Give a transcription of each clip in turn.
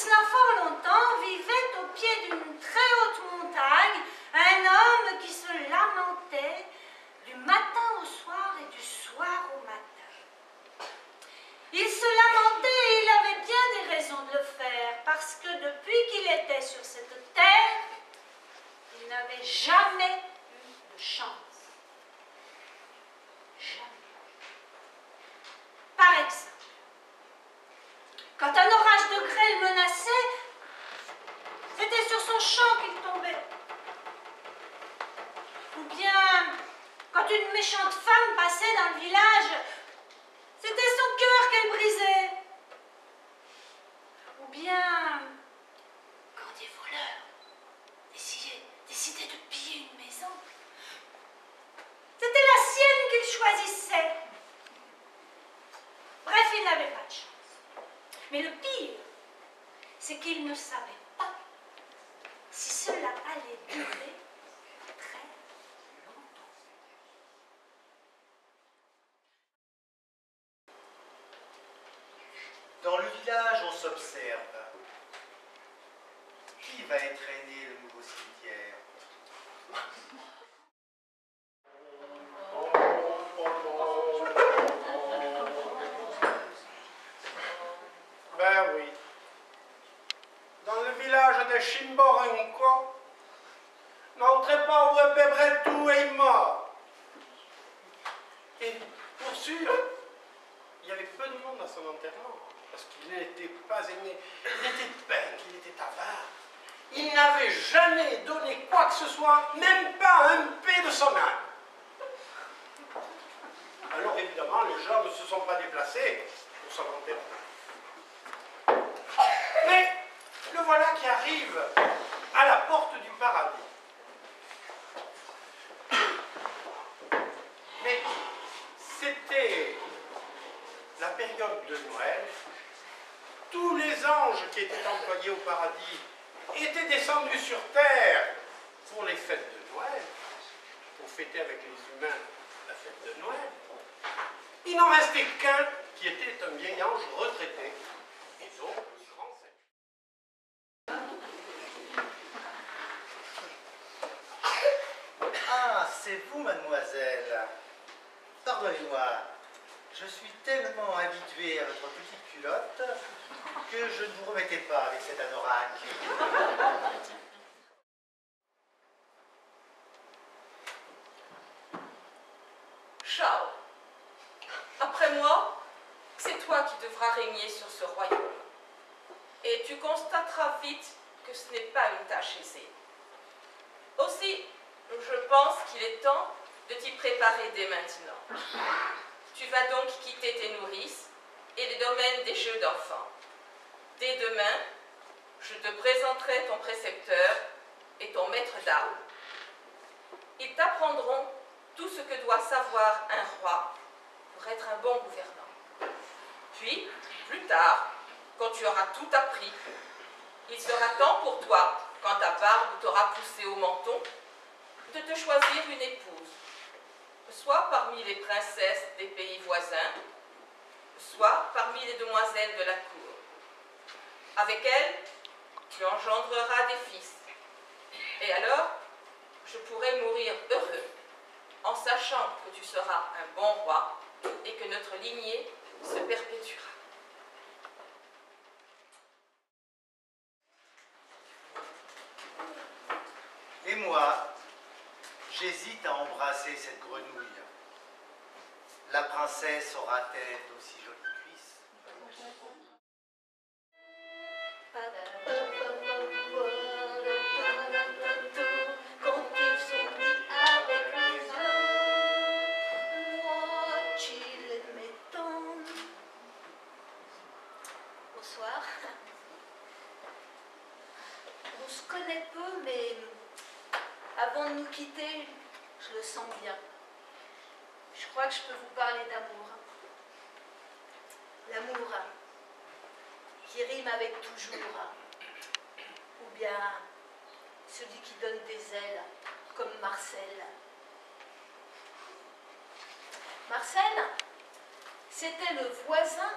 cela fort longtemps, vivait au pied d'une très haute montagne un homme qui se lamentait du matin au soir et du soir au matin. Il se lamentait et il avait bien des raisons de le faire, parce que depuis qu'il était sur cette terre, il n'avait jamais eu de chance. Jamais. Par exemple, quand un orage de grêle menaçait, c'était sur son champ qu'il tombait. Ou bien, quand une méchante femme passait dans le village, c'était son cœur qu'elle brisait. Ou bien, quand des voleurs décidaient de piller une maison, c'était la sienne qu'il choisissait. Bref, il n'avait pas de chance. Mais le pire, c'est qu'il ne savait pas si cela allait durer très longtemps. Dans le village, on s'observe. Qui va étrenner le nouveau cimetière? Ben oui. Dans le village de Chimborenko, n'entrez pas où Bebretou est mort. Et pour sûr, il y avait peu de monde à son enterrement, parce qu'il n'était pas aimé, il était peintre, il était avare. Il n'avait jamais donné quoi que ce soit, même pas un P de son âme. Alors évidemment, les gens ne se sont pas déplacés pour son enterrement. Mais le voilà qui arrive à la porte du paradis. Mais c'était la période de Noël. Tous les anges qui étaient employés au paradis étaient descendus sur terre pour les fêtes de Noël, pour fêter avec les humains la fête de Noël. Il n'en restait qu'un qui était un vieil ange retraité, et donc le grand seigneur. Ah, c'est vous, mademoiselle. Pardonnez-moi, je suis tellement habitué à votre petite culotte que je ne vous remettais pas avec cet anorak. Ciao. Après moi, c'est toi qui devras régner sur ce royaume. Et tu constateras vite que ce n'est pas une tâche aisée. Aussi, je pense qu'il est temps de t'y préparer dès maintenant. Tu vas donc quitter tes nourrices et les domaines des jeux d'enfants. Dès demain, je te présenterai ton précepteur et ton maître d'armes. Ils t'apprendront tout ce que doit savoir un roi pour être un bon gouvernant. Puis, plus tard, quand tu auras tout appris, il sera temps pour toi, quand ta barbe t'aura poussé au menton, de te choisir une épouse, soit parmi les princesses des pays voisins, soit parmi les demoiselles de la cour. Avec elle, tu engendreras des fils. Et alors, je pourrai mourir heureux, en sachant que tu seras un bon roi et que notre lignée se perpétuera. Et moi, j'hésite à embrasser cette grenouille. La princesse aura-t-elle d'aussi jolies cuisses? Quand ils sont mis avec les hommes, moi qui l'aimais tant. Bonsoir. On se connaît peu, mais avant de nous quitter, je le sens bien. Je crois que je peux vous parler d'amour. L'amour qui rime avec toujours. Ou bien celui qui donne des ailes, comme Marcel. Marcel, c'était le voisin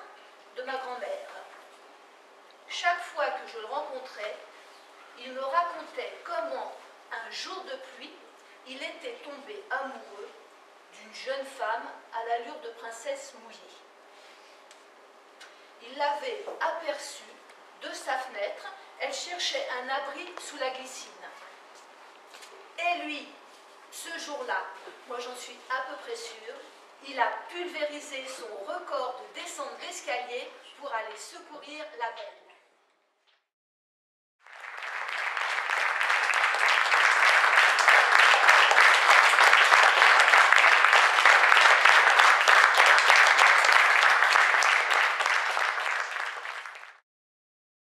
de ma grand-mère. chaque fois que je le rencontrais, il me racontait comment, un jour de pluie, il était tombé amoureux d'une jeune femme à l'allure de princesse mouillée. Il l'avait aperçue de sa fenêtre, elle cherchait un abri sous la glycine. Et lui, ce jour-là, moi j'en suis à peu près sûre, il a pulvérisé son record de descente d'escalier pour aller secourir la belle.